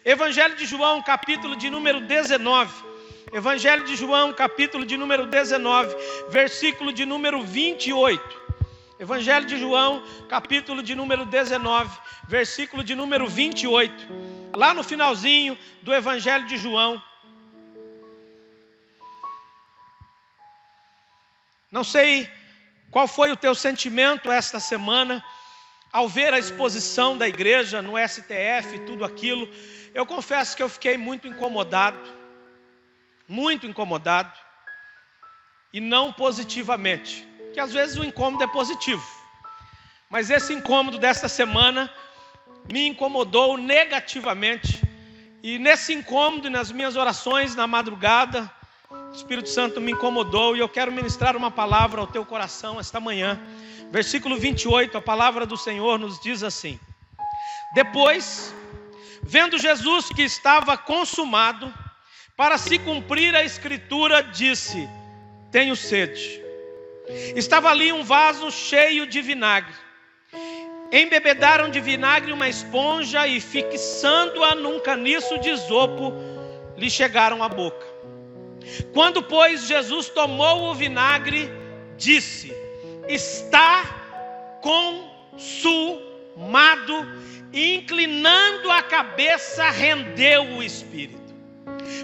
Evangelho de João, capítulo de número 19. Evangelho de João, capítulo de número 19, versículo de número 28. Evangelho de João, capítulo de número 19, versículo de número 28. Lá no finalzinho do Evangelho de João. Não sei qual foi o teu sentimento esta semana, ao ver a exposição da igreja no STF e tudo aquilo. Eu confesso que eu fiquei muito incomodado, e não positivamente, que às vezes o incômodo é positivo, mas esse incômodo desta semana me incomodou negativamente, e nesse incômodo e nas minhas orações na madrugada, o Espírito Santo me incomodou, e eu quero ministrar uma palavra ao teu coração esta manhã. Versículo 28, a palavra do Senhor nos diz assim: depois, vendo Jesus que estava consumado, para se cumprir a escritura, disse: tenho sede. Estava ali um vaso cheio de vinagre. Embebedaram de vinagre uma esponja e, fixando-a num caniço de isopo, lhe chegaram à boca. Quando, pois, Jesus tomou o vinagre, disse: está consumado, e inclinando a cabeça, rendeu o Espírito.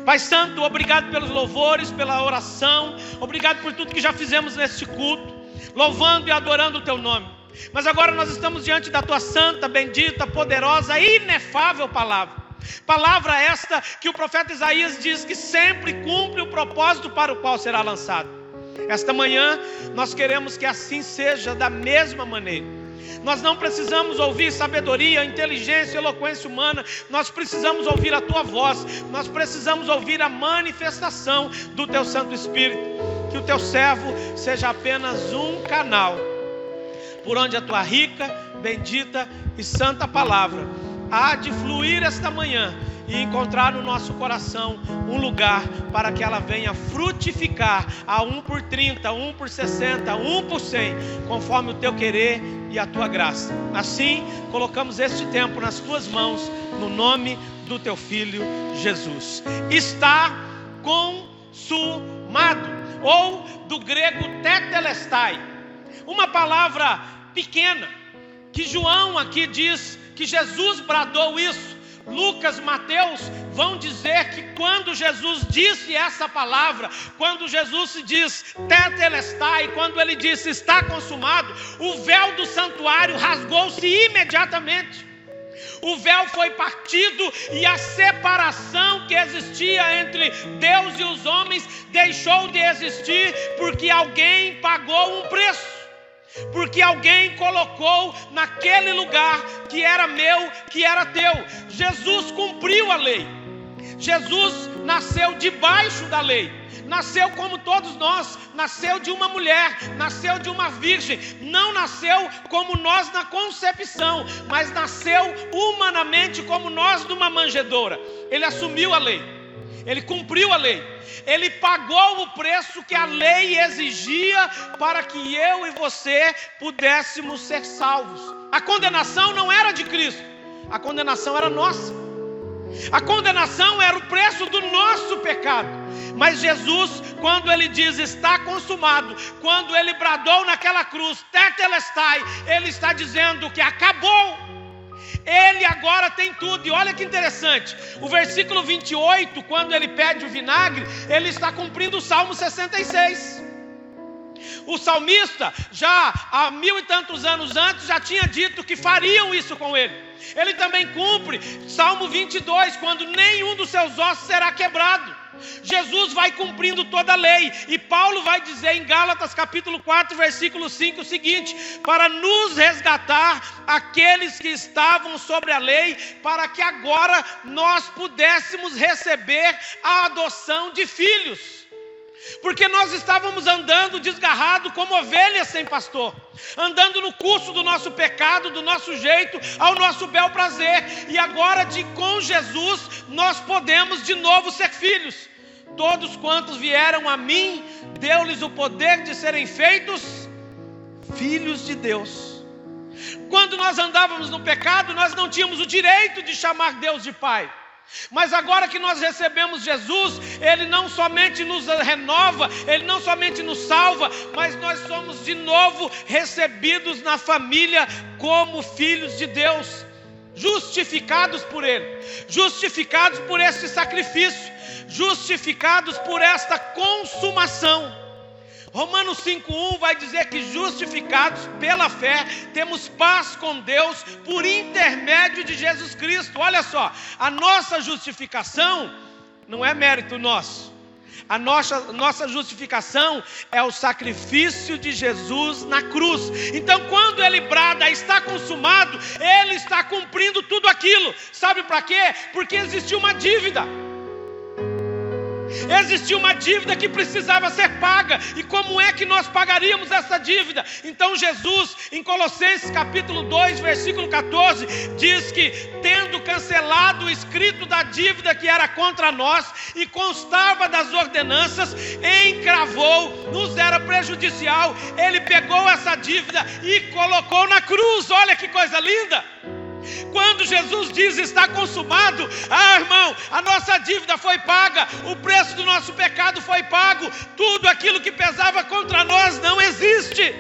Pai Santo, obrigado pelos louvores, pela oração, obrigado por tudo que já fizemos neste culto, louvando e adorando o teu nome. Mas agora nós estamos diante da tua santa, bendita, poderosa, inefável palavra. Palavra esta que o profeta Isaías diz que sempre cumpre o propósito para o qual será lançado. Esta manhã nós queremos que assim seja da mesma maneira. Nós não precisamos ouvir sabedoria, inteligência, eloquência humana. Nós precisamos ouvir a tua voz. Nós precisamos ouvir a manifestação do teu Santo Espírito. Que o teu servo seja apenas um canal por onde a tua rica, bendita e santa palavra há de fluir esta manhã e encontrar no nosso coração um lugar para que ela venha frutificar a 1 por 30, 1 por 60, 1 por 100, conforme o teu querer e a tua graça. Assim, colocamos este tempo nas tuas mãos, no nome do teu Filho Jesus. Está consumado, ou do grego tetelestai, uma palavra pequena, que João aqui diz que Jesus bradou isso. Lucas, Mateus vão dizer que quando Jesus disse essa palavra, quando Jesus se diz tetelestai, quando ele disse está consumado, o véu do santuário rasgou-se imediatamente. O véu foi partido e a separação que existia entre Deus e os homens deixou de existir, porque alguém pagou um preço. Porque alguém colocou naquele lugar que era meu, que era teu. Jesus cumpriu a lei. Jesus nasceu debaixo da lei. Nasceu como todos nós. Nasceu de uma mulher. Nasceu de uma virgem. Não nasceu como nós na concepção, mas nasceu humanamente como nós numa manjedoura. Ele assumiu a lei. Ele cumpriu a lei. Ele pagou o preço que a lei exigia para que eu e você pudéssemos ser salvos. A condenação não era de Cristo, a condenação era nossa. A condenação era o preço do nosso pecado. Mas Jesus, quando ele diz está consumado, quando ele bradou naquela cruz, tetelestai, ele está dizendo que acabou. Ele agora tem tudo. E olha que interessante, o versículo 28, quando ele pede o vinagre, ele está cumprindo o Salmo 66. O salmista, já há 1000 e tantos anos antes, já tinha dito que fariam isso com ele. Ele também cumpre Salmo 22, quando nenhum dos seus ossos será quebrado. Jesus vai cumprindo toda a lei. E Paulo vai dizer em Gálatas capítulo 4, versículo 5 o seguinte: para nos resgatar aqueles que estavam sobre a lei, para que agora nós pudéssemos receber a adoção de filhos. Porque nós estávamos andando desgarrado como ovelhas sem pastor, andando no curso do nosso pecado, do nosso jeito, ao nosso bel prazer. E agora com Jesus nós podemos de novo ser filhos. Todos quantos vieram a mim, deu-lhes o poder de serem feitos filhos de Deus. Quando nós andávamos no pecado, nós não tínhamos o direito de chamar Deus de Pai. Mas agora que nós recebemos Jesus, Ele não somente nos renova, Ele não somente nos salva, mas nós somos de novo recebidos na família como filhos de Deus, justificados por Ele, justificados por este sacrifício, justificados por esta consumação. Romanos 5:1 vai dizer que justificados pela fé, temos paz com Deus por intermédio de Jesus Cristo. Olha só, a nossa justificação não é mérito nosso. A nossa justificação é o sacrifício de Jesus na cruz. Então quando Ele brada, está consumado, Ele está cumprindo tudo aquilo. Sabe para quê? Porque existia uma dívida. Existia uma dívida que precisava ser paga. E como é que nós pagaríamos essa dívida? Então Jesus, em Colossenses capítulo 2, versículo 14, diz que tendo cancelado o escrito da dívida que era contra nós e constava das ordenanças, encravou, nos era prejudicial. Ele pegou essa dívida e colocou na cruz. Olha que coisa linda! Quando Jesus diz está consumado, irmão, a nossa dívida foi paga, o preço do nosso pecado foi pago, tudo aquilo que pesava contra nós não existe.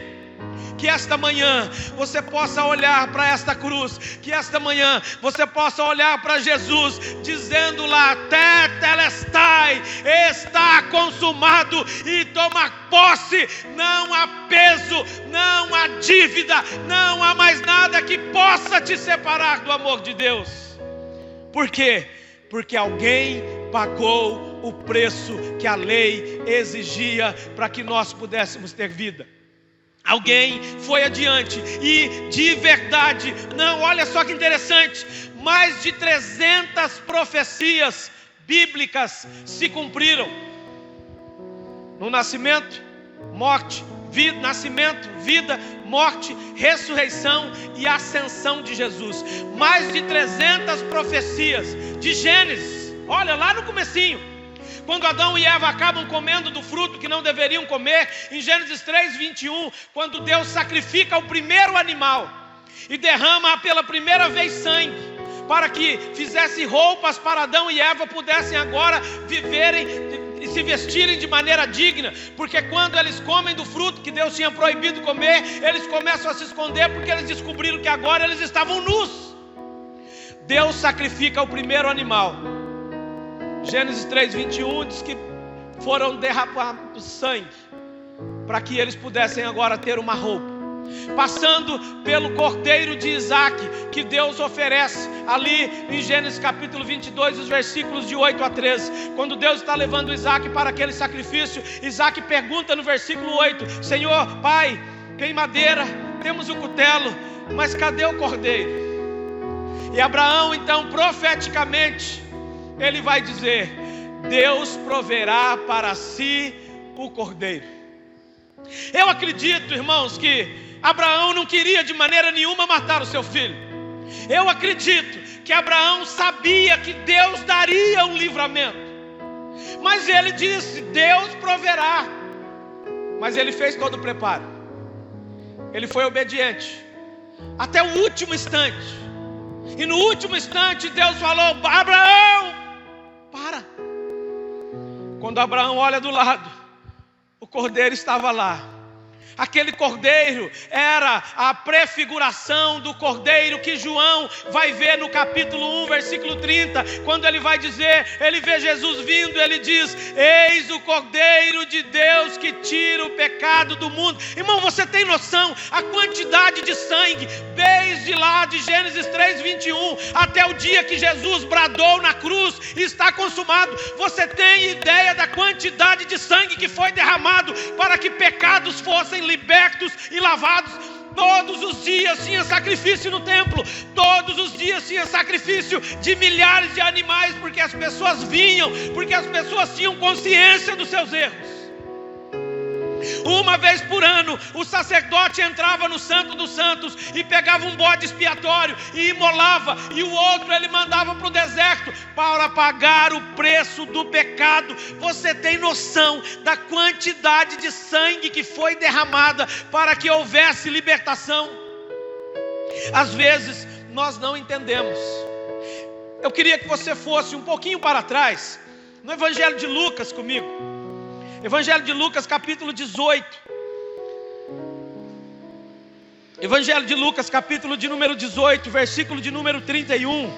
Que esta manhã você possa olhar para esta cruz, que esta manhã você possa olhar para Jesus, dizendo lá, tetelestai, está consumado, e tomar posse. Não há peso, não há dívida, não há mais nada que possa te separar do amor de Deus. Por quê? Porque alguém pagou o preço que a lei exigia para que nós pudéssemos ter vida. Alguém foi adiante e de verdade, não, olha só que interessante, mais de 300 profecias bíblicas se cumpriram. No nascimento, morte, vida, nascimento, vida, morte, ressurreição e ascensão de Jesus. Mais de 300 profecias de Gênesis, olha lá no comecinho. Quando Adão e Eva acabam comendo do fruto que não deveriam comer, em Gênesis 3:21, quando Deus sacrifica o primeiro animal e derrama pela primeira vez sangue, para que fizesse roupas para Adão e Eva pudessem agora viverem e se vestirem de maneira digna, porque quando eles comem do fruto que Deus tinha proibido comer, eles começam a se esconder, porque eles descobriram que agora eles estavam nus. Deus sacrifica o primeiro animal. Gênesis 3:21 diz que foram derramados sangue para que eles pudessem agora ter uma roupa. Passando pelo cordeiro de Isaac, que Deus oferece ali em Gênesis capítulo 22, os versículos de 8 a 13. Quando Deus está levando Isaac para aquele sacrifício, Isaac pergunta no versículo 8: Senhor, Pai, queimadeira, temos o cutelo, mas cadê o cordeiro? E Abraão então profeticamente ele vai dizer: Deus proverá para si o cordeiro. Eu acredito, irmãos, que Abraão não queria de maneira nenhuma matar o seu filho. Eu acredito que Abraão sabia que Deus daria um livramento, mas ele disse: Deus proverá. Mas ele fez todo o preparo. Ele foi obediente até o último instante. E no último instante Deus falou: Abraão, para. Quando Abraão olha do lado, o cordeiro estava lá. Aquele cordeiro era a prefiguração do cordeiro que João vai ver no capítulo 1, versículo 30, quando ele vai dizer, ele vê Jesus vindo, ele diz: eis o cordeiro de Deus que tira o pecado do mundo. Irmão, você tem noção a quantidade de sangue, desde lá de Gênesis 3:21 até o dia que Jesus bradou na cruz, está consumado. Você tem ideia da quantidade de sangue que foi derramado para que pecados fossem libertos e lavados? Todos os dias tinha sacrifício no templo, todos os dias tinha sacrifício de milhares de animais, porque as pessoas vinham, porque as pessoas tinham consciência dos seus erros. Uma vez por ano, o sacerdote entrava no Santo dos Santos e pegava um bode expiatório e imolava, e o outro ele mandava para o deserto para pagar o preço do pecado. Você tem noção da quantidade de sangue que foi derramada para que houvesse libertação? Às vezes nós não entendemos. Eu queria que você fosse um pouquinho para trás, no Evangelho de Lucas comigo. Evangelho de Lucas, capítulo 18. Evangelho de Lucas, capítulo de número 18, versículo de número 31.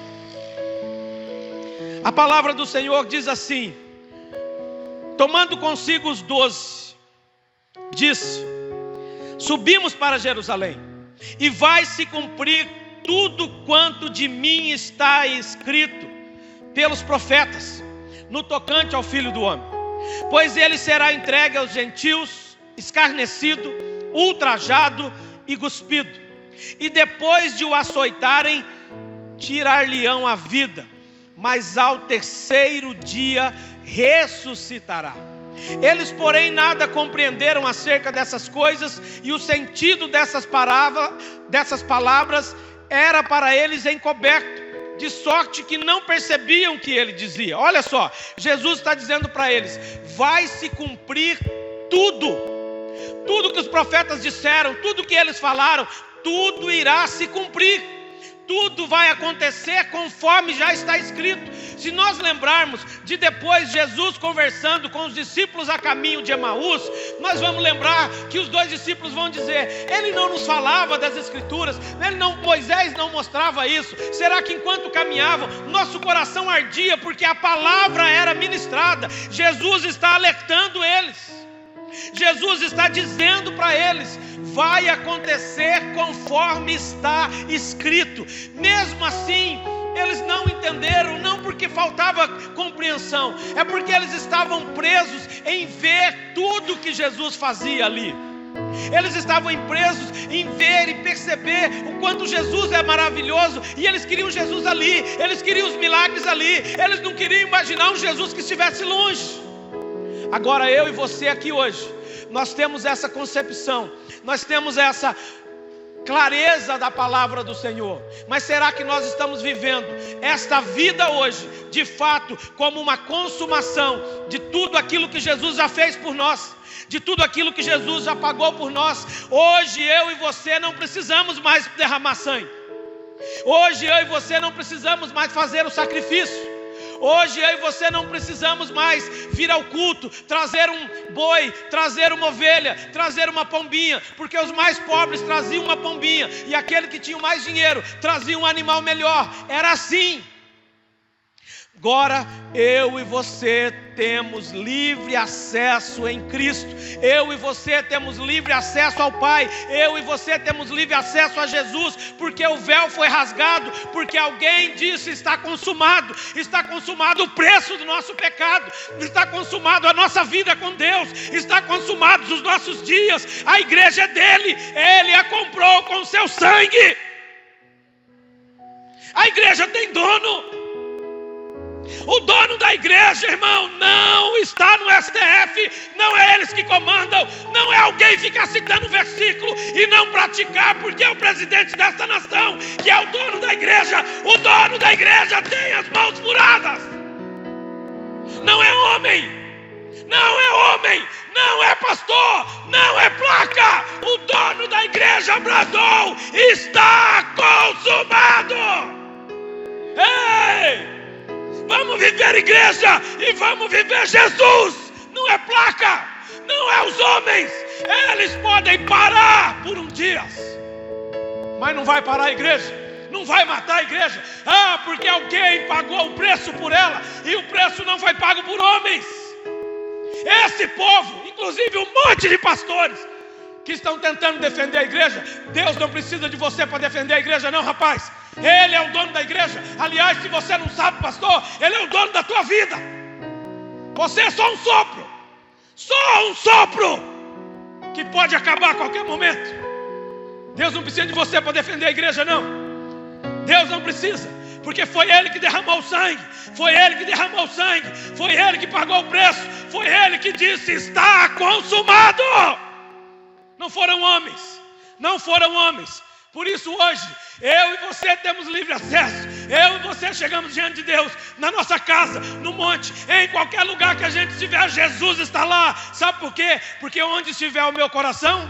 A palavra do Senhor diz assim: tomando consigo os 12, disse: subimos para Jerusalém, e vai se cumprir tudo quanto de mim está escrito pelos profetas, no tocante ao Filho do Homem. Pois ele será entregue aos gentios, escarnecido, ultrajado e cuspido, e depois de o açoitarem, tirar-lhe-ão a vida, mas ao terceiro dia ressuscitará. Eles, porém, nada compreenderam acerca dessas coisas, e o sentido dessas palavras era para eles encoberto, de sorte que não percebiam o que ele dizia. Olha só, Jesus está dizendo para eles: vai se cumprir tudo que os profetas disseram, tudo que eles falaram, tudo irá se cumprir. Tudo vai acontecer conforme já está escrito. Se nós lembrarmos de depois Jesus conversando com os discípulos a caminho de Emaús, nós vamos lembrar que os 2 discípulos vão dizer: ele não nos falava das escrituras, Moisés não mostrava isso. Será que enquanto caminhavam, nosso coração ardia porque a palavra era ministrada? Jesus está alertando eles. Jesus está dizendo para eles: vai acontecer conforme está escrito. Mesmo assim, eles não entenderam, não porque faltava compreensão, é porque eles estavam presos em ver tudo que Jesus fazia ali. Eles estavam presos em ver e perceber o quanto Jesus é maravilhoso, e eles queriam Jesus ali, eles queriam os milagres ali, eles não queriam imaginar um Jesus que estivesse longe. Agora eu e você aqui hoje, nós temos essa concepção, nós temos essa clareza da palavra do Senhor. Mas será que nós estamos vivendo esta vida hoje, de fato, como uma consumação de tudo aquilo que Jesus já fez por nós, de tudo aquilo que Jesus já pagou por nós? Hoje eu e você não precisamos mais derramar sangue. Hoje eu e você não precisamos mais fazer o sacrifício. Hoje eu e você não precisamos mais vir ao culto, trazer um boi, trazer uma ovelha, trazer uma pombinha, porque os mais pobres traziam uma pombinha, e aquele que tinha mais dinheiro trazia um animal melhor. Era assim. Agora eu e você temos livre acesso em Cristo. Eu e você temos livre acesso ao Pai. Eu e você temos livre acesso a Jesus, porque o véu foi rasgado, porque alguém disse: está consumado. Está consumado o preço do nosso pecado, está consumado a nossa vida com Deus, está consumados os nossos dias. A igreja é dele, ele a comprou com seu sangue. A igreja tem dono. O dono da igreja, irmão, não está no STF, não é eles que comandam, não é alguém ficar citando versículo e não praticar, porque é o presidente desta nação que é o dono da igreja. O dono da igreja tem as mãos furadas. Não é homem, não é homem, não é pastor, não é placa. O dono da igreja bradou: está consumado. Ei! Vamos viver igreja e vamos viver Jesus. Não é placa, não é os homens. Eles podem parar por um dia, mas não vai parar a igreja, não vai matar a igreja. Porque alguém pagou o preço por ela, e o preço não foi pago por homens. Esse povo, inclusive um monte de pastores que estão tentando defender a igreja. Deus não precisa de você para defender a igreja, não, rapaz. Ele é o dono da igreja. Aliás, se você não sabe, pastor, ele é o dono da tua vida. Você é só um sopro que pode acabar a qualquer momento. Deus não precisa de você para defender a igreja, não. Deus não precisa, porque foi ele que derramou o sangue, foi ele que derramou o sangue, foi ele que pagou o preço, foi ele que disse: está consumado. Não foram homens, não foram homens. Por isso hoje, eu e você temos livre acesso. Eu e você chegamos diante de Deus, na nossa casa, no monte, em qualquer lugar que a gente estiver, Jesus está lá. Sabe por quê? Porque onde estiver o meu coração,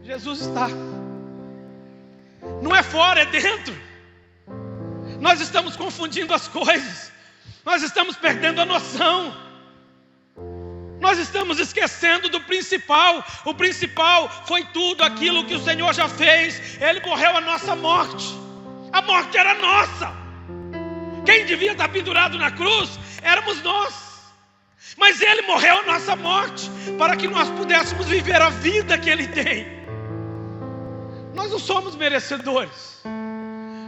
Jesus está. Não é fora, é dentro. Nós estamos confundindo as coisas. Nós estamos perdendo a noção. Nós estamos esquecendo do principal. O principal foi tudo aquilo que o Senhor já fez. Ele morreu a nossa morte. A morte era nossa. Quem devia estar pendurado na cruz éramos nós. Mas Ele morreu a nossa morte para que nós pudéssemos viver a vida que Ele tem. Nós não somos merecedores.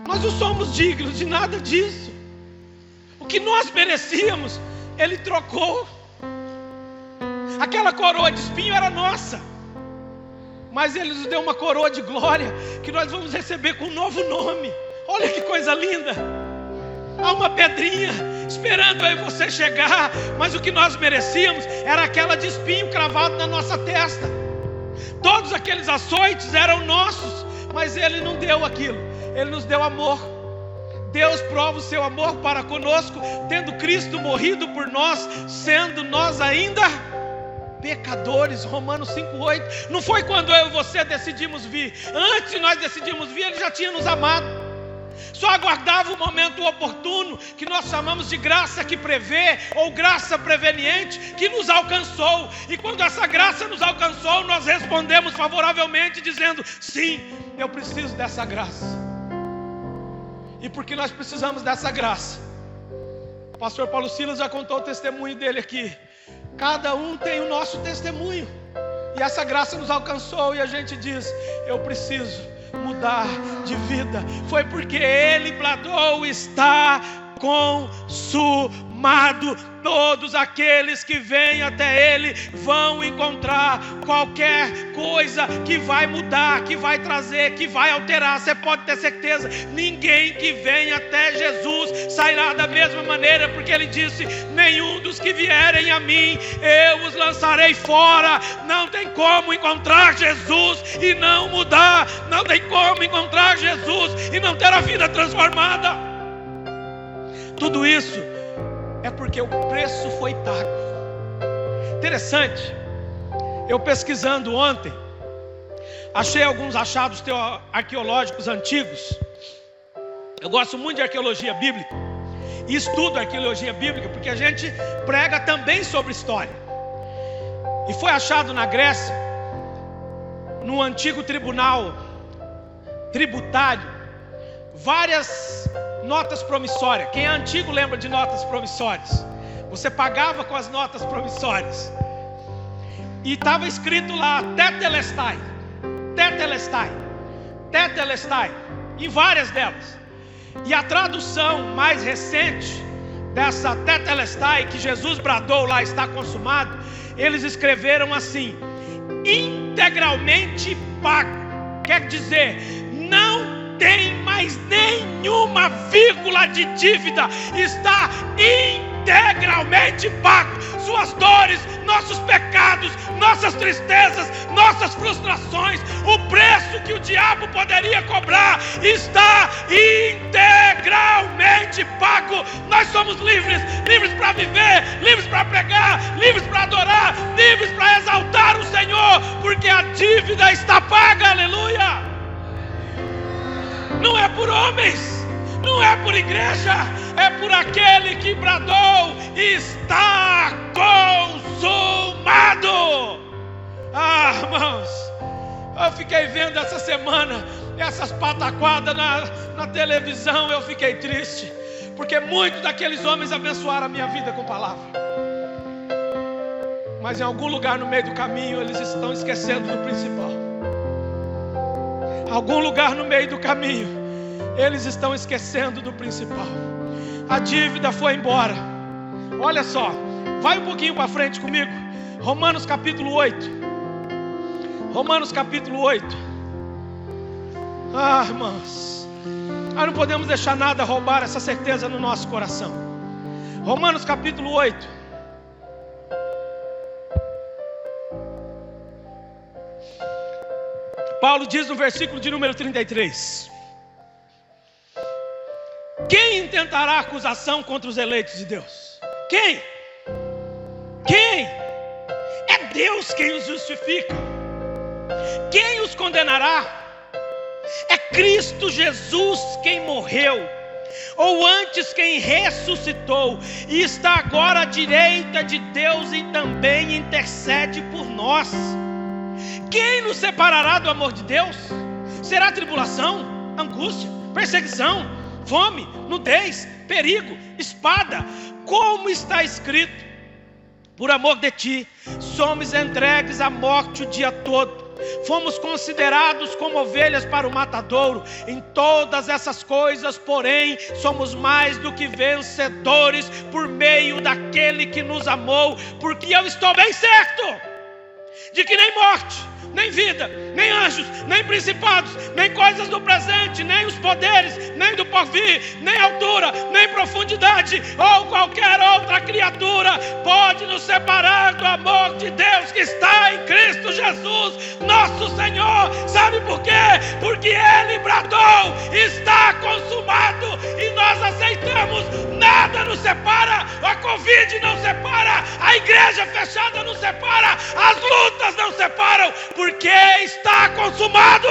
Nós não somos dignos de nada disso. O que nós merecíamos, Ele trocou. Aquela coroa de espinho era nossa, mas Ele nos deu uma coroa de glória que nós vamos receber com um novo nome. Olha que coisa linda. Há uma pedrinha esperando aí você chegar, mas o que nós merecíamos era aquela de espinho cravado na nossa testa. Todos aqueles açoites eram nossos, mas Ele não deu aquilo. Ele nos deu amor. Deus prova o seu amor para conosco, tendo Cristo morrido por nós, sendo nós ainda pecadores. Romanos 5,8. Não foi quando eu e você decidimos vir. Antes de nós decidimos vir, Ele já tinha nos amado. Só aguardava o momento oportuno, que nós chamamos de graça que prevê, ou graça preveniente, que nos alcançou. E quando essa graça nos alcançou, nós respondemos favoravelmente, dizendo: sim, eu preciso dessa graça. E porque nós precisamos dessa graça, o pastor Paulo Silas já contou o testemunho dele aqui. Cada um tem o nosso testemunho. E essa graça nos alcançou, e a gente diz: eu preciso mudar de vida. Foi porque Ele bradou: está consumado. Todos aqueles que vêm até Ele vão encontrar qualquer coisa que vai mudar, que vai trazer, que vai alterar. Você pode ter certeza, ninguém que vem até Jesus sairá da mesma maneira, porque Ele disse: nenhum dos que vierem a mim, eu os lançarei fora. Não tem como encontrar Jesus e não mudar. Não tem como encontrar Jesus e não ter a vida transformada. Tudo isso é porque o preço foi pago. Interessante, eu pesquisando ontem, achei alguns achados arqueológicos antigos. Eu gosto muito de arqueologia bíblica e estudo arqueologia bíblica porque a gente prega também sobre história. E foi achado na Grécia, no antigo tribunal tributário, várias notas promissórias. Quem é antigo lembra de notas promissórias. Você pagava com as notas promissórias. E estava escrito lá Tetelestai, Tetelestai, Tetelestai, em várias delas. E a tradução mais recente dessa Tetelestai, que Jesus bradou lá: está consumado, eles escreveram assim: integralmente pago. Quer dizer, não tem mais nenhuma vírgula de dívida, está integralmente pago. Suas dores, nossos pecados, nossas tristezas, nossas frustrações, o preço que o diabo poderia cobrar está integralmente pago. Nós somos livres, livres para viver, livres para pregar, livres para adorar, livres para exaltar o Senhor, porque a dívida está paga. Aleluia! Não é por homens, não é por igreja, é por aquele que bradou: está consumado. Ah, irmãos, eu fiquei vendo essa semana essas pataquadas na televisão. Eu fiquei triste, porque muitos daqueles homens abençoaram a minha vida com palavra, mas em algum lugar no meio do caminho eles estão esquecendo do principal. Algum lugar no meio do caminho eles estão esquecendo do principal. A dívida foi embora. Olha só, vai um pouquinho para frente comigo. Romanos capítulo 8. Romanos capítulo 8. Ah, irmãos, nós não podemos deixar nada roubar essa certeza no nosso coração. Romanos capítulo 8. Paulo diz no versículo de número 33: quem intentará acusação contra os eleitos de Deus? Quem? Quem? É Deus quem os justifica. Quem os condenará? É Cristo Jesus quem morreu, Ou antes quem ressuscitou e está agora à direita de Deus e também intercede por nós. Quem nos separará do amor de Deus? Será tribulação, angústia, perseguição, fome, nudez, perigo, espada? Como está escrito: por amor de ti, somos entregues à morte o dia todo. Fomos considerados como ovelhas para o matadouro. Em todas essas coisas, porém, somos mais do que vencedores por meio daquele que nos amou. Porque eu estou bem certo de que nem morte, nem vida, nem anjos, nem principados, nem coisas do presente, nem os poderes, nem do porvir, nem altura, nem profundidade, ou qualquer outra criatura pode nos separar do amor de Deus que está em Cristo Jesus, nosso Senhor. Sabe por quê? Porque Ele bradou: está consumado, e nós aceitamos. Nada nos separa, a Covid não separa, a igreja fechada não separa, as lutas não separam, porque está consumado.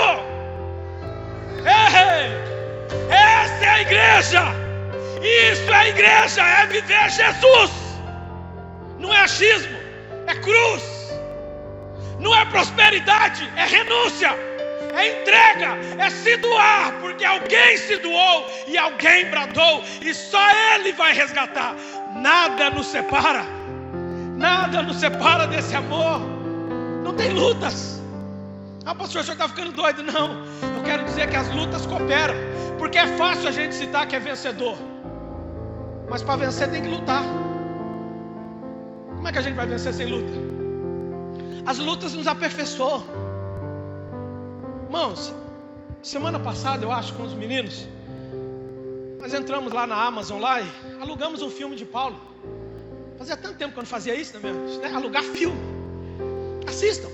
Essa é a igreja. Isso é a igreja, é viver Jesus. Não é achismo, é cruz. Não é prosperidade, é renúncia, é entrega, é se doar, porque alguém se doou e alguém bradou, e só Ele vai resgatar. Nada nos separa, nada nos separa desse amor. Não tem lutas. Ah, pastor, o senhor está ficando doido? Não, eu quero dizer que as lutas cooperam, porque é fácil a gente citar que é vencedor, mas para vencer tem que lutar. Como é que a gente vai vencer sem luta? As lutas nos aperfeiçoam. Irmãos, semana passada eu acho com os meninos, nós entramos lá na Amazon lá e alugamos um filme de Paulo. Fazia tanto tempo que eu não fazia isso, né? Alugar filme. Assistam.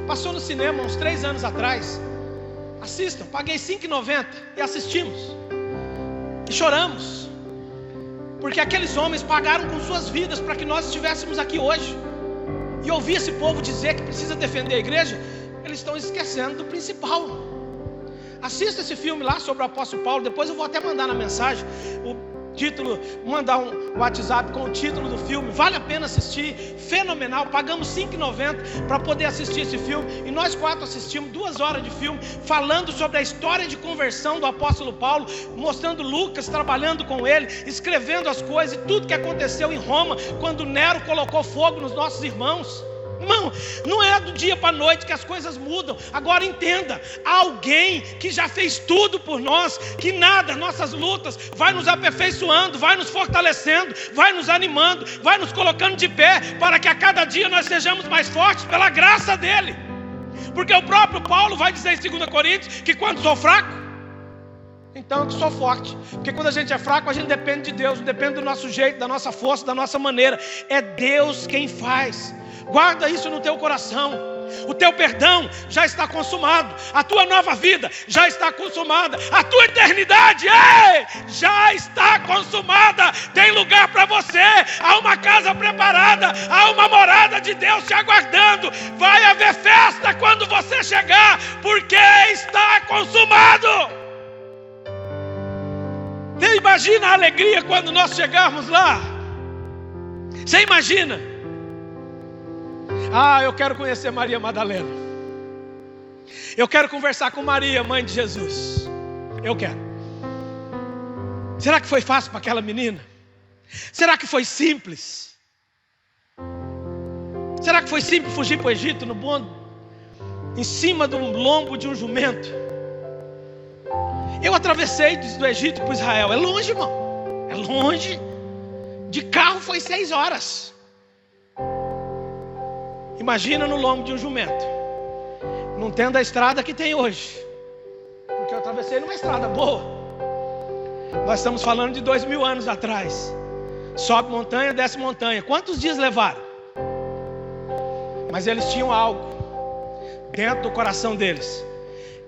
Passou no cinema uns 3 anos atrás. Assistam. Paguei R$5,90 e assistimos. E choramos, porque aqueles homens pagaram com suas vidas para que nós estivéssemos aqui hoje. E ouvir esse povo dizer que precisa defender a igreja, eles estão esquecendo do principal. Assista esse filme lá sobre o apóstolo Paulo. Depois eu vou até mandar na mensagem o título, mandar um WhatsApp com o título do filme. Vale a pena assistir, fenomenal. Pagamos R$5,90 para poder assistir esse filme, e nós 4 assistimos 2 horas de filme, falando sobre a história de conversão do apóstolo Paulo, mostrando Lucas trabalhando com ele, escrevendo as coisas, e tudo que aconteceu em Roma, quando Nero colocou fogo nos nossos irmãos. Irmão, não é do dia para a noite que as coisas mudam. Agora entenda, há alguém que já fez tudo por nós, que nada, nossas lutas, vai nos aperfeiçoando, vai nos fortalecendo, vai nos animando, vai nos colocando de pé, para que a cada dia nós sejamos mais fortes pela graça dele. Porque o próprio Paulo vai dizer em 2 Coríntios que quando sou fraco, então eu sou forte. Porque quando a gente é fraco, a gente depende de Deus, não depende do nosso jeito, da nossa força, da nossa maneira. É Deus quem faz. Guarda isso no teu coração. O teu perdão já está consumado. A tua nova vida já está consumada. A tua eternidade já está consumada. Tem lugar para você. Há uma casa preparada. Há uma morada de Deus te aguardando. Vai haver festa quando você chegar, porque está consumado. Você imagina a alegria quando nós chegarmos lá? Você imagina? Eu quero conhecer Maria Madalena. Eu quero conversar com Maria, mãe de Jesus. Eu quero. Será que foi fácil para aquela menina? Será que foi simples? Será que foi simples fugir para o Egito no bonde, em cima do lombo de um jumento? Eu atravessei do Egito para Israel. É longe, irmão. É longe. De carro foi 6 horas. Imagina no lombo de um jumento, não tendo a estrada que tem hoje, porque eu atravessei numa estrada boa. Nós estamos falando de 2000 anos atrás. Sobe montanha, desce montanha. Quantos dias levaram? Mas eles tinham algo dentro do coração deles,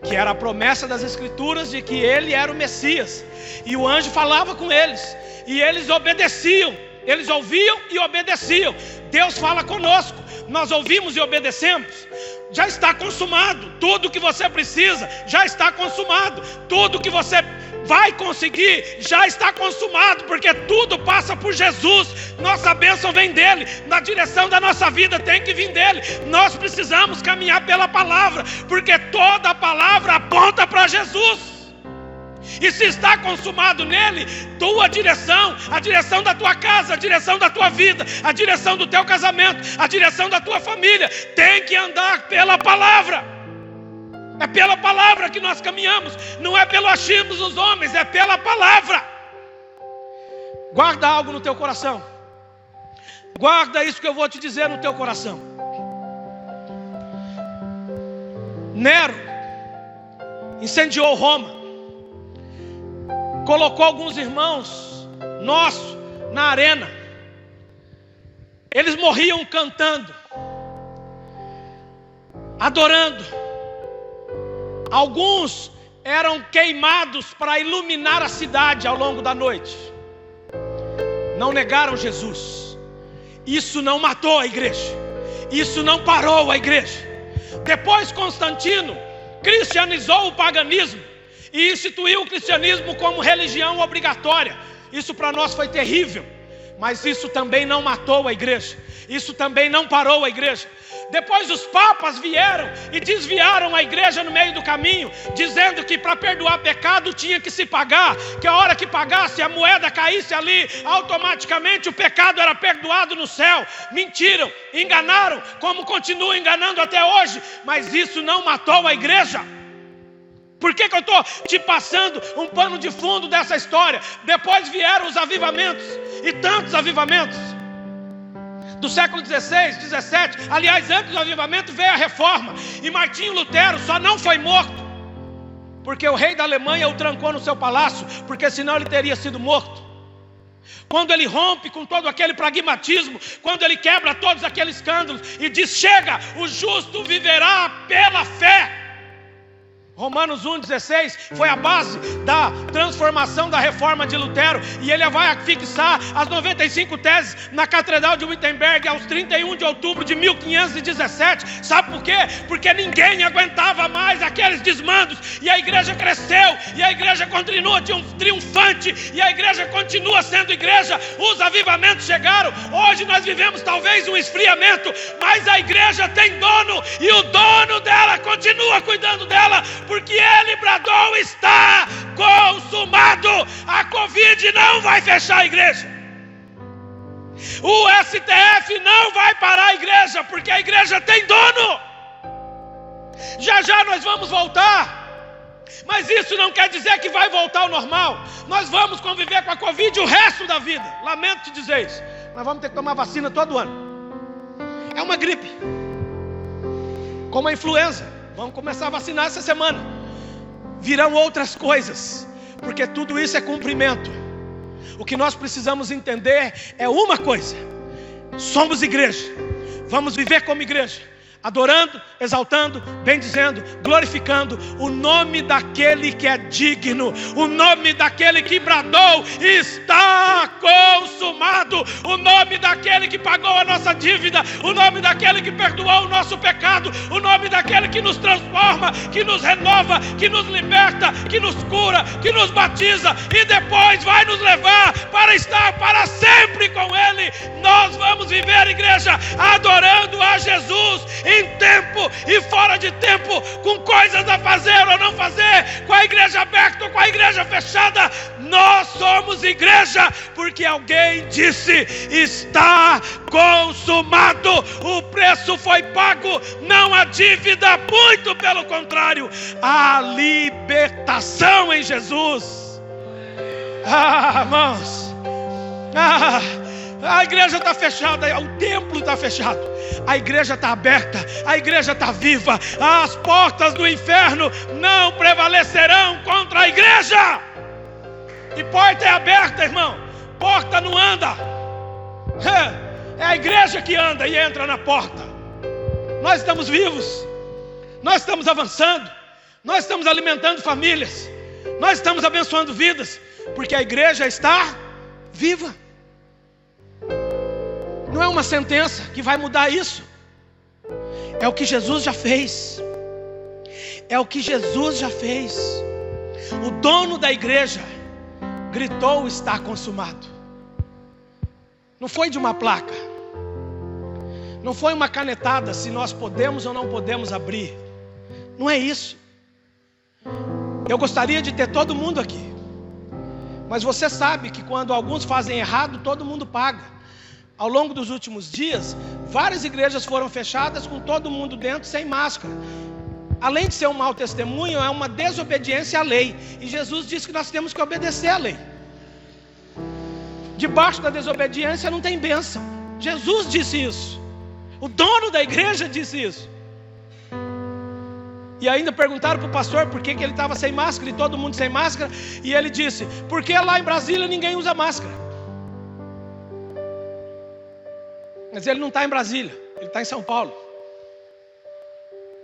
que era a promessa das Escrituras de que ele era o Messias. E o anjo falava com eles, e eles obedeciam. Eles ouviam e obedeciam. Deus fala conosco, nós ouvimos e obedecemos. Já está consumado. Tudo que você precisa já está consumado. Tudo que você vai conseguir, já está consumado, porque tudo passa por Jesus. Nossa bênção vem dele, na direção da nossa vida tem que vir dele. Nós precisamos caminhar pela palavra, porque toda a palavra aponta para Jesus. E se está consumado nele, tua direção, a direção da tua casa, a direção da tua vida, a direção do teu casamento, a direção da tua família, tem que andar pela palavra. É pela palavra que nós caminhamos, não é pelo achismo dos homens, é pela palavra. Guarda algo no teu coração. Guarda isso que eu vou te dizer no teu coração. Nero incendiou Roma. Colocou alguns irmãos nossos na arena. Eles morriam cantando, adorando. Alguns eram queimados para iluminar a cidade ao longo da noite. Não negaram Jesus. Isso não matou a igreja. Isso não parou a igreja. Depois Constantino cristianizou o paganismo e instituiu o cristianismo como religião obrigatória. Isso para nós foi terrível, mas isso também não matou a igreja. Isso também não parou a igreja. Depois os papas vieram e desviaram a igreja no meio do caminho, dizendo que para perdoar pecado tinha que se pagar, que a hora que pagasse, a moeda caísse ali, automaticamente o pecado era perdoado no céu. Mentiram, enganaram, como continuam enganando até hoje, mas isso não matou a igreja. Por que eu estou te passando um pano de fundo dessa história? Depois vieram os avivamentos, e tantos avivamentos do século XVI, XVII. Aliás, antes do avivamento veio a reforma, e Martinho Lutero só não foi morto porque o rei da Alemanha o trancou no seu palácio, porque senão ele teria sido morto. Quando ele rompe com todo aquele pragmatismo, quando ele quebra todos aqueles escândalos e diz: chega, o justo viverá pela fé. Romanos 1,16 foi a base da transformação da reforma de Lutero, e ele vai fixar as 95 teses na Catedral de Wittenberg aos 31 de outubro de 1517. Sabe por quê? Porque ninguém aguentava mais aqueles desmandos, e a igreja cresceu, e a igreja continua triunfante, e a igreja continua sendo igreja. Os avivamentos chegaram. Hoje nós vivemos talvez um esfriamento, mas a igreja tem dono, e o dono dela continua cuidando dela, porque ele bradou: está consumado. A Covid não vai fechar a igreja. O STF não vai parar a igreja, porque a igreja tem dono. Já já nós vamos voltar, mas isso não quer dizer que vai voltar ao normal. Nós vamos conviver com a Covid o resto da vida. Lamento te dizer isso. Nós vamos ter que tomar vacina todo ano. É uma gripe, como a influenza. Vamos começar a vacinar essa semana. Virão outras coisas, porque tudo isso é cumprimento. O que nós precisamos entender é uma coisa: somos igreja. Vamos viver como igreja, adorando, exaltando, bendizendo, glorificando o nome daquele que é digno, o nome daquele que bradou: está consumado, o nome daquele que pagou a nossa dívida, o nome daquele que perdoou o nosso pecado, o nome daquele que nos transforma, que nos renova, que nos liberta, que nos cura, que nos batiza e depois vai nos levar para estar para sempre com ele. Nós vamos viver, igreja, adorando a Jesus em tempo e fora de tempo, com coisas a fazer ou não fazer, com a igreja aberta ou com a igreja fechada. Nós somos igreja porque alguém disse: está consumado. O preço foi pago, não há dívida, muito pelo contrário, há libertação em Jesus. Irmãos, a igreja está fechada, o templo está fechado, a igreja está aberta, a igreja está viva. As portas do inferno não prevalecerão contra a igreja. E porta é aberta, irmão. Porta não anda, é a igreja que anda e entra na porta. Nós estamos vivos, nós estamos avançando, nós estamos alimentando famílias, nós estamos abençoando vidas, porque a igreja está viva. Não é uma sentença que vai mudar isso. É o que Jesus já fez. É o que Jesus já fez. O dono da igreja gritou: está consumado. Não foi de uma placa, não foi uma canetada se nós podemos ou não podemos abrir. Não é isso. Eu gostaria de ter todo mundo aqui, mas você sabe que quando alguns fazem errado, todo mundo paga. Ao longo dos últimos dias, várias igrejas foram fechadas com todo mundo dentro sem máscara. Além de ser um mau testemunho, é uma desobediência à lei. E Jesus disse que nós temos que obedecer à lei. Debaixo da desobediência não tem bênção. Jesus disse isso. O dono da igreja disse isso. E ainda perguntaram para o pastor por que ele estava sem máscara e todo mundo sem máscara. E ele disse: porque lá em Brasília ninguém usa máscara. Mas ele não está em Brasília, ele está em São Paulo.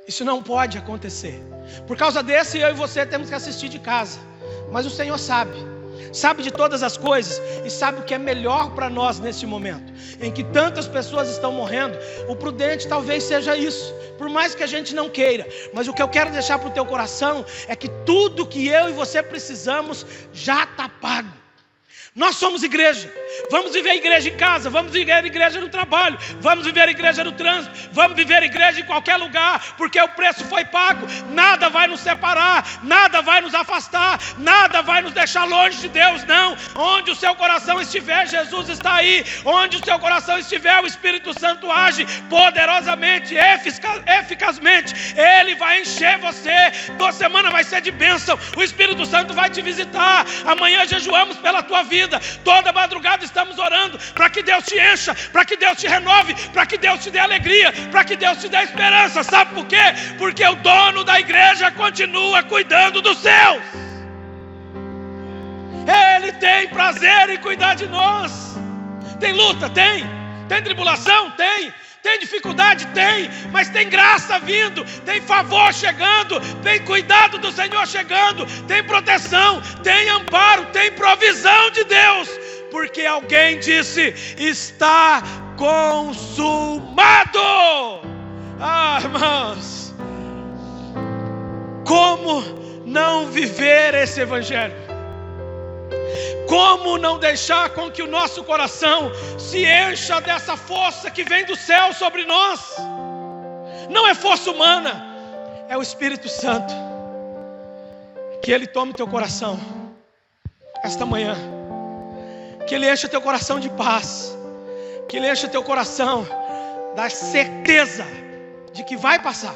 Isso não pode acontecer. Por causa desse, eu e você temos que assistir de casa. Mas o Senhor sabe de todas as coisas e sabe o que é melhor para nós neste momento, em que tantas pessoas estão morrendo. O prudente talvez seja isso, por mais que a gente não queira. Mas o que eu quero deixar para o teu coração é que tudo que eu e você precisamos já está pago. Nós somos igreja. Vamos viver a igreja em casa, vamos viver a igreja no trabalho, vamos viver a igreja no trânsito, vamos viver a igreja em qualquer lugar, porque o preço foi pago. Nada vai nos separar, nada vai nos afastar, nada vai nos deixar longe de Deus, não. Onde o seu coração estiver, Jesus está aí. Onde o seu coração estiver, o Espírito Santo age poderosamente, eficazmente. Ele vai encher você. Tua semana vai ser de bênção. O Espírito Santo vai te visitar. Amanhã jejuamos pela tua vida. Toda madrugada estamos orando para que Deus te encha, para que Deus te renove, para que Deus te dê alegria, para que Deus te dê esperança. Sabe por quê? Porque o dono da igreja continua cuidando dos seus. Ele tem prazer em cuidar de nós. Tem luta? Tem. Tem tribulação? Tem. Tem dificuldade? Tem. Mas tem graça vindo, tem favor chegando, tem cuidado do Senhor chegando, tem proteção, tem amparo, tem provisão de Deus. Porque alguém disse: está consumado. Irmãos, como não viver esse evangelho? Como não deixar com que o nosso coração se encha dessa força que vem do céu sobre nós? Não é força humana, é o Espírito Santo. Que Ele tome teu coração esta manhã, que Ele encha teu coração de paz, que Ele encha teu coração da certeza de que vai passar.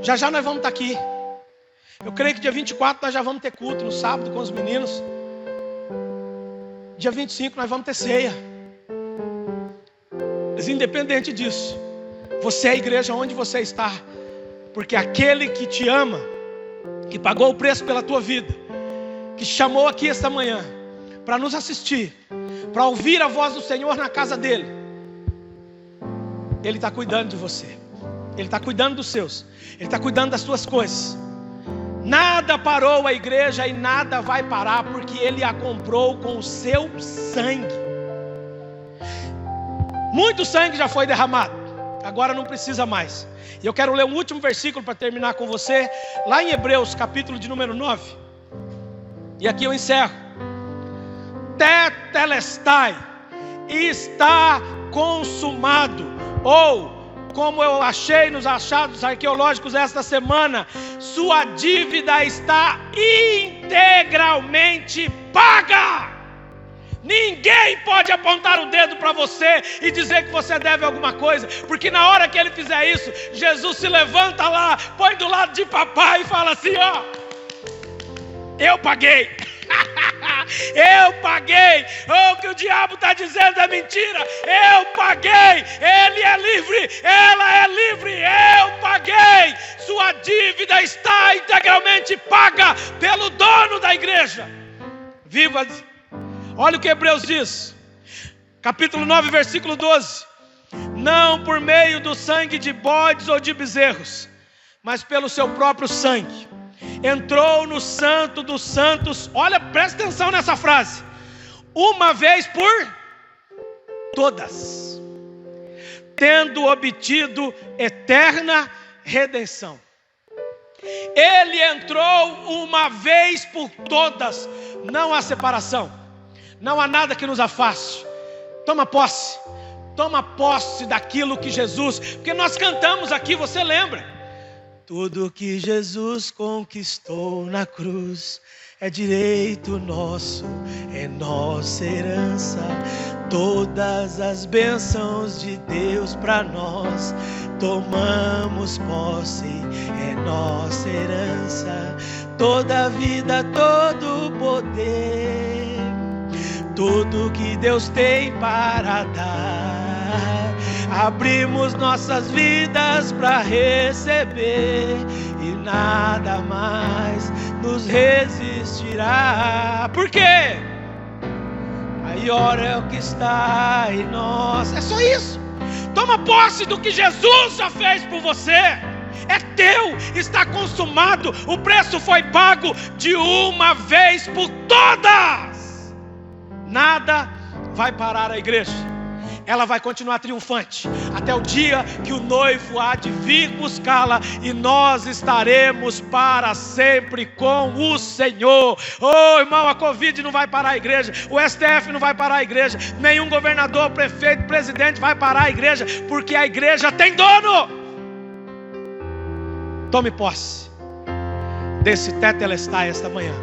Já já nós vamos estar aqui. Eu creio que dia 24 nós já vamos ter culto no sábado com os meninos. Dia 25 nós vamos ter ceia. Mas independente disso, você é a igreja onde você está, porque aquele que te ama, que pagou o preço pela tua vida, que chamou aqui esta manhã para nos assistir, para ouvir a voz do Senhor na casa dele, Ele está cuidando de você. Ele está cuidando dos seus. Ele está cuidando das suas coisas. Nada parou a igreja e nada vai parar, porque Ele a comprou com o seu sangue. Muito sangue já foi derramado, agora não precisa mais. E eu quero ler um último versículo para terminar com você, lá em Hebreus, capítulo de número 9. E aqui eu encerro. Tetelestai, está consumado. Ou, como eu achei nos achados arqueológicos esta semana, sua dívida está integralmente paga. Ninguém pode apontar o dedo para você e dizer que você deve alguma coisa, porque na hora que ele fizer isso, Jesus se levanta lá, põe do lado de papai e fala assim: ó, eu paguei. Eu paguei. O que o diabo está dizendo é mentira. Eu paguei. Ele é livre, ela é livre. Eu paguei. Sua dívida está integralmente paga pelo dono da igreja. Viva. Olha o que Hebreus diz, capítulo 9, versículo 12. Não por meio do sangue de bodes ou de bezerros, mas pelo seu próprio sangue entrou no santo dos santos. Olha, presta atenção nessa frase. Uma vez por todas, tendo obtido eterna redenção. Ele entrou uma vez por todas. Não há separação, não há nada que nos afaste. Toma posse daquilo que Jesus, porque nós cantamos aqui, você lembra? Tudo que Jesus conquistou na cruz é direito nosso, é nossa herança. Todas as bênçãos de Deus para nós, tomamos posse, é nossa herança. Toda a vida, todo o poder, tudo que Deus tem para dar, abrimos nossas vidas para receber, e nada mais nos resistirá. Por quê? Maior é o que está em nós. É só isso. Toma posse do que Jesus já fez por você. É teu, está consumado, o preço foi pago de uma vez por todas. Nada vai parar a igreja. Ela vai continuar triunfante até o dia que o noivo há de vir buscá-la, e nós estaremos para sempre com o Senhor. Oh, irmão, a Covid não vai parar a igreja, o STF não vai parar a igreja, nenhum governador, prefeito, presidente vai parar a igreja, porque a igreja tem dono. Tome posse desse tetelestai esta manhã.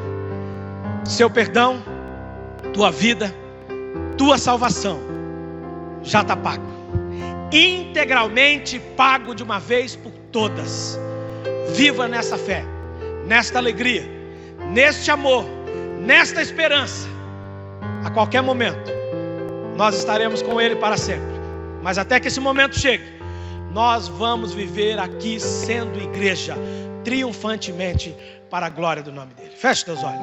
Seu perdão, tua vida, tua salvação já está pago, integralmente pago de uma vez por todas. Viva nessa fé, nesta alegria, neste amor, nesta esperança. A qualquer momento nós estaremos com Ele para sempre, mas até que esse momento chegue, nós vamos viver aqui sendo igreja, triunfantemente para a glória do nome dEle. Feche teus olhos.